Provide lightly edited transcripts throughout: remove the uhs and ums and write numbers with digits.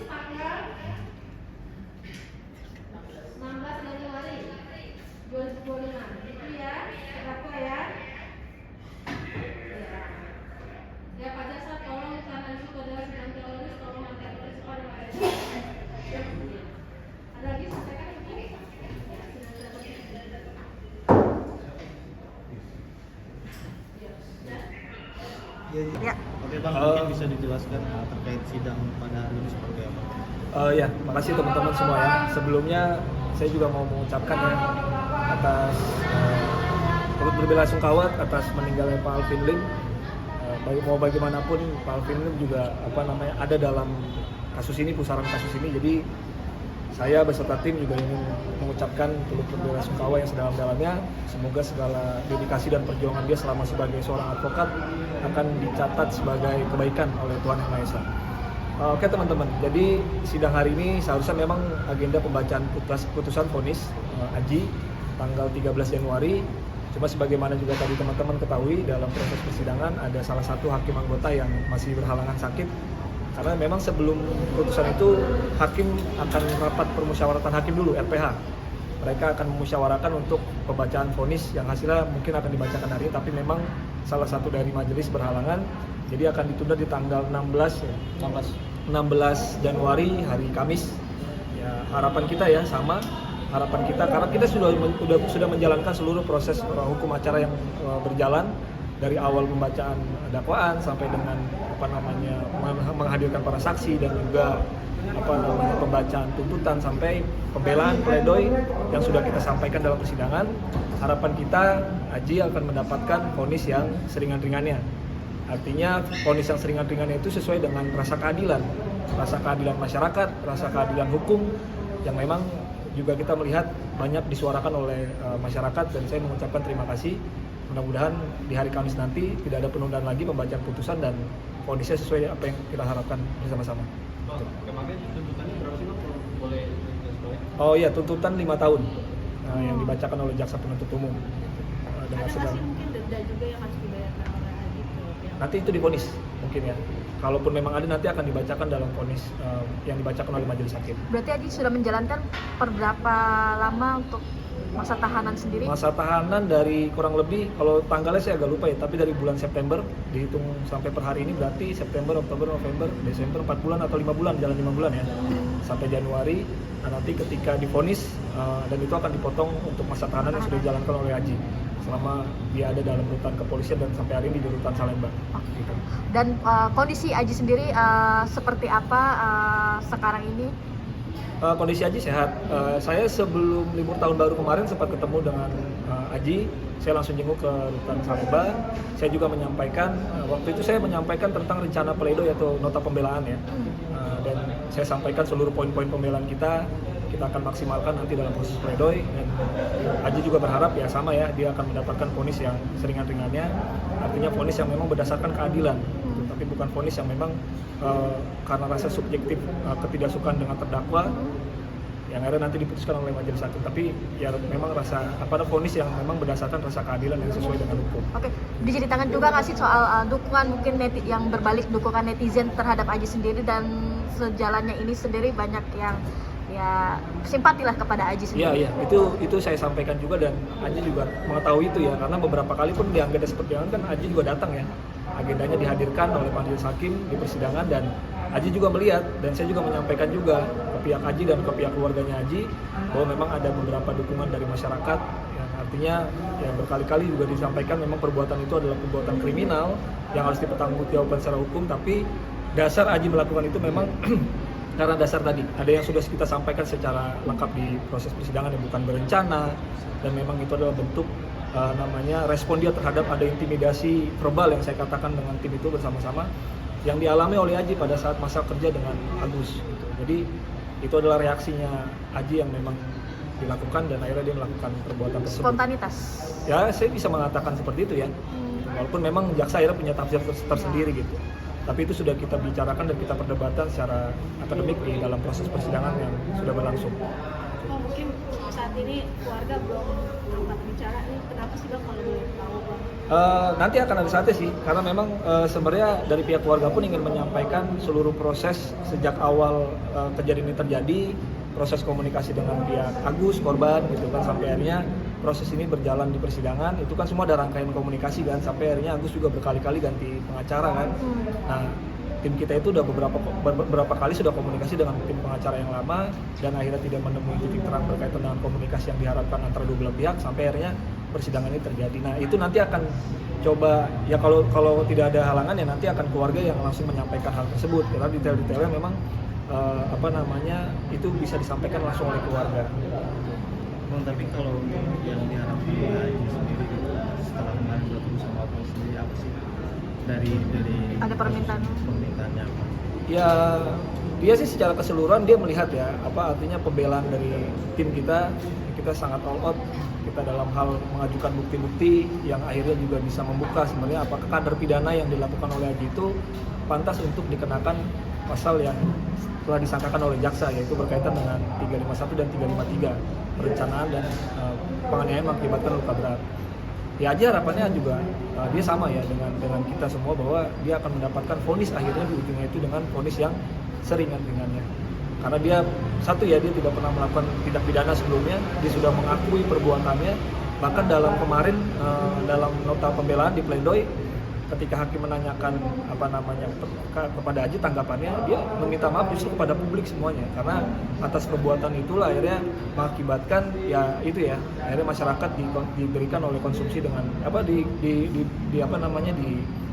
tanggal 16 Januari 2025. Itu ya, terdakwa ya. Ya Pak Jaksa, tolong karena itu adalah sidang teroris, tolong angkat teroris pada mereka. Ada lagi sampaikan Ibu? Ya. Oke Bang, mungkin bisa dijelaskan terkait sidang pada hari ini seperti apa? Ya, makasih teman-teman semua ya. Sebelumnya saya juga mau mengucapkan ya atas turut berbela-sungkawa atas meninggalnya Pak Alvin Lim. Mau bagaimanapun Pak Alvin Lim juga ada dalam kasus ini, pusaran kasus ini. Jadi saya beserta tim juga ingin mengucapkan turut berbela-sungkawa yang sedalam-dalamnya. Semoga segala dedikasi dan perjuangan dia selama sebagai seorang advokat akan dicatat sebagai kebaikan oleh Tuhan Yang Maha Esa. Oke teman-teman, jadi sidang hari ini seharusnya memang agenda pembacaan putusan vonis Aji tanggal 13 Januari. Cuma sebagaimana juga tadi teman-teman ketahui, dalam proses persidangan ada salah satu hakim anggota yang masih berhalangan sakit. Karena memang sebelum putusan itu hakim akan rapat permusyawaratan hakim dulu, RPH. Mereka akan memusyawarahkan untuk pembacaan vonis yang hasilnya mungkin akan dibacakan hari ini, tapi memang salah satu dari majelis berhalangan, jadi akan ditunda di tanggal 16 Januari, hari Kamis. Ya, harapan kita ya sama, harapan kita karena kita sudah menjalankan seluruh proses hukum acara yang berjalan dari awal pembacaan dakwaan sampai dengan menghadirkan para saksi dan juga pembacaan tuntutan sampai pembelaan pledoi yang sudah kita sampaikan dalam persidangan. Harapan kita Aji akan mendapatkan vonis yang seringan-ringannya. Artinya vonis yang seringan-ringannya itu sesuai dengan rasa keadilan masyarakat, rasa keadilan hukum yang memang juga kita melihat banyak disuarakan oleh masyarakat, dan saya mengucapkan terima kasih. Mudah-mudahan di hari Kamis nanti tidak ada penundaan lagi pembacaan putusan dan vonisnya sesuai apa yang kita harapkan bersama-sama. Kemarin tuntutannya berapa sih Bang? Boleh dijelaskan? Oh iya, tuntutan 5 tahun yang dibacakan oleh jaksa penuntut umum. Ada masih mungkin denda juga yang harus dibayarkan oleh Aji ke pihak. Nanti itu divonis mungkin ya. Kalaupun memang ada, nanti akan dibacakan dalam vonis yang dibacakan oleh majelis hakim. Berarti Aji sudah menjalankan per berapa lama untuk masa tahanan sendiri? Masa tahanan dari kurang lebih, kalau tanggalnya saya agak lupa ya, tapi dari bulan September dihitung sampai per hari ini berarti September, Oktober, November, Desember 4 bulan atau 5 bulan, jalan 5 bulan ya. Sampai Januari. Nah, nanti ketika divonis dan itu akan dipotong untuk masa tahanan yang sudah dijalankan oleh Aji selama dia ada dalam rutan kepolisian dan sampai hari ini di rutan Salemba. Gitu. Dan kondisi Aji sendiri seperti apa sekarang ini? Kondisi Aji sehat. Saya sebelum libur tahun baru kemarin sempat ketemu dengan Aji. Saya langsung jenguk ke rutan Salemba. Saya juga menyampaikan, waktu itu saya menyampaikan tentang rencana pledoi atau nota pembelaan ya. Dan saya sampaikan seluruh poin-poin pembelaan kita akan maksimalkan nanti dalam proses pledoi. Dan Aji juga berharap ya sama ya, dia akan mendapatkan vonis yang seringan-ringannya. Artinya vonis yang memang berdasarkan keadilan. Tapi bukan vonis yang memang karena rasa subjektif ketidaksukaan dengan terdakwa yang akhirnya nanti diputuskan oleh majelis hakim. Tapi ya memang vonis yang memang berdasarkan rasa keadilan yang sesuai dengan hukum. Oke, diceritakan juga nggak sih soal dukungan mungkin yang berbalik dukungan netizen terhadap Aji sendiri, dan sejalannya ini sendiri banyak yang ya simpatilah kepada Aji sendiri. Iya, itu saya sampaikan juga, dan Aji juga mengetahui itu ya, karena beberapa kali pun di agenda seperti itu kan Aji juga datang ya. Agendanya dihadirkan oleh majelis hakim di persidangan, dan Aji juga melihat, dan saya juga menyampaikan juga ke pihak Aji dan ke pihak keluarganya Aji bahwa memang ada beberapa dukungan dari masyarakat yang artinya ya berkali-kali juga disampaikan memang perbuatan itu adalah perbuatan kriminal yang harus dipertanggungjawabkan secara hukum, tapi dasar Aji melakukan itu memang karena dasar tadi ada yang sudah kita sampaikan secara lengkap di proses persidangan yang bukan berencana, dan memang itu adalah bentuk respon dia terhadap ada intimidasi verbal yang saya katakan dengan tim itu bersama-sama yang dialami oleh Aji pada saat masa kerja dengan Agus gitu. Jadi itu adalah reaksinya Aji yang memang dilakukan, dan akhirnya dia melakukan perbuatan tersebut. Spontanitas. Ya, saya bisa mengatakan seperti itu ya. Walaupun memang jaksa akhirnya punya tafsir tersendiri gitu. Tapi itu sudah kita bicarakan dan kita perdebatkan secara akademik di dalam proses persidangan yang sudah berlangsung. Oh, mungkin saat ini keluarga belum angkat bicara nih, kenapa sih Bang kalau boleh tahu Bang? Nanti akan ada saatnya sih, karena memang sebenarnya dari pihak keluarga pun ingin menyampaikan seluruh proses sejak awal kejadian ini terjadi, proses komunikasi dengan pihak Agus korban gitu kan, sampai akhirnya proses ini berjalan di persidangan. Itu kan semua ada rangkaian komunikasi kan, sampai akhirnya Agus juga berkali-kali ganti pengacara kan. Nah, tim kita itu udah beberapa kali sudah komunikasi dengan tim pengacara yang lama dan akhirnya tidak menemui titik terang berkaitan dengan komunikasi yang diharapkan antara dua belah pihak, sampai akhirnya persidangan ini terjadi. Nah, itu nanti akan coba ya, kalau tidak ada halangan ya nanti akan keluarga yang langsung menyampaikan hal tersebut, karena detail-detailnya memang itu bisa disampaikan langsung oleh keluarga. Bang, tapi kalau untuk yang diharapkan oleh Haji sendiri gitu, setelah kemarin bertemu sama Apel sendiri, apa sih dari Ada permintaannya apa? Ya, dia sih secara keseluruhan dia melihat ya, artinya pembelaan dari tim kita sangat all out. Kita dalam hal mengajukan bukti-bukti yang akhirnya juga bisa membuka sebenarnya apakah kadar pidana yang dilakukan oleh Haji itu pantas untuk dikenakan pasal yang telah disangkakan oleh jaksa, yaitu berkaitan dengan 351 dan 353, perencanaan dan penganiayaan mengakibatkan luka berat. Ya Haji harapannya juga dia sama ya dengan kita semua, bahwa dia akan mendapatkan vonis akhirnya di ujungnya itu dengan vonis yang seringan-ringannya. Karena dia dia tidak pernah melakukan tindak pidana sebelumnya, dia sudah mengakui perbuatannya. Bahkan kemarin dalam nota pembelaan di pledoi, ketika hakim menanyakan kepada Haji tanggapannya, dia meminta maaf justru kepada publik semuanya, karena atas perbuatan itulah akhirnya mengakibatkan akhirnya masyarakat diberikan oleh konsumsi dengan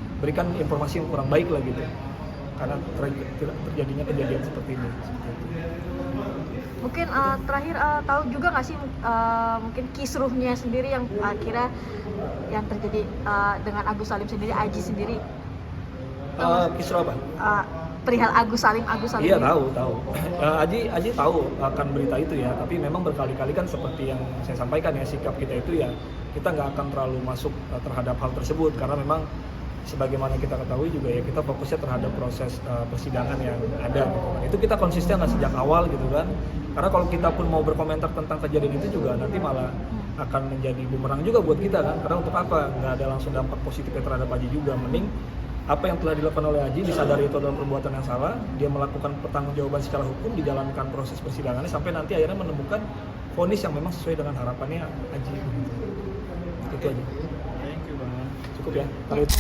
diberikan informasi yang kurang baik lah gitu, karena terjadinya kejadian seperti ini. Mungkin terakhir tahu juga nggak sih mungkin kisruhnya sendiri yang akhirnya yang terjadi dengan Agus Salim sendiri, Aji sendiri? Kisruh apa? Perihal Agus Salim. Iya, tahu. Aji tahu akan berita itu ya, tapi memang berkali-kali kan seperti yang saya sampaikan ya, sikap kita itu ya kita nggak akan terlalu masuk terhadap hal tersebut, karena memang sebagaimana kita ketahui juga ya, kita fokusnya terhadap proses persidangan yang ada gitu. Itu kita konsisten sejak awal gitu kan, karena kalau kita pun mau berkomentar tentang kejadian itu juga nanti malah akan menjadi bumerang juga buat kita kan, karena untuk apa, nggak ada langsung dampak positifnya terhadap Haji juga. Mending apa yang telah dilakukan oleh Haji, disadari itu adalah perbuatan yang salah, dia melakukan pertanggungjawaban secara hukum, dijalankan proses persidangannya sampai nanti akhirnya menemukan vonis yang memang sesuai dengan harapannya Haji. Itu aja. Thank you Bang. Cukup ya. Kalau itu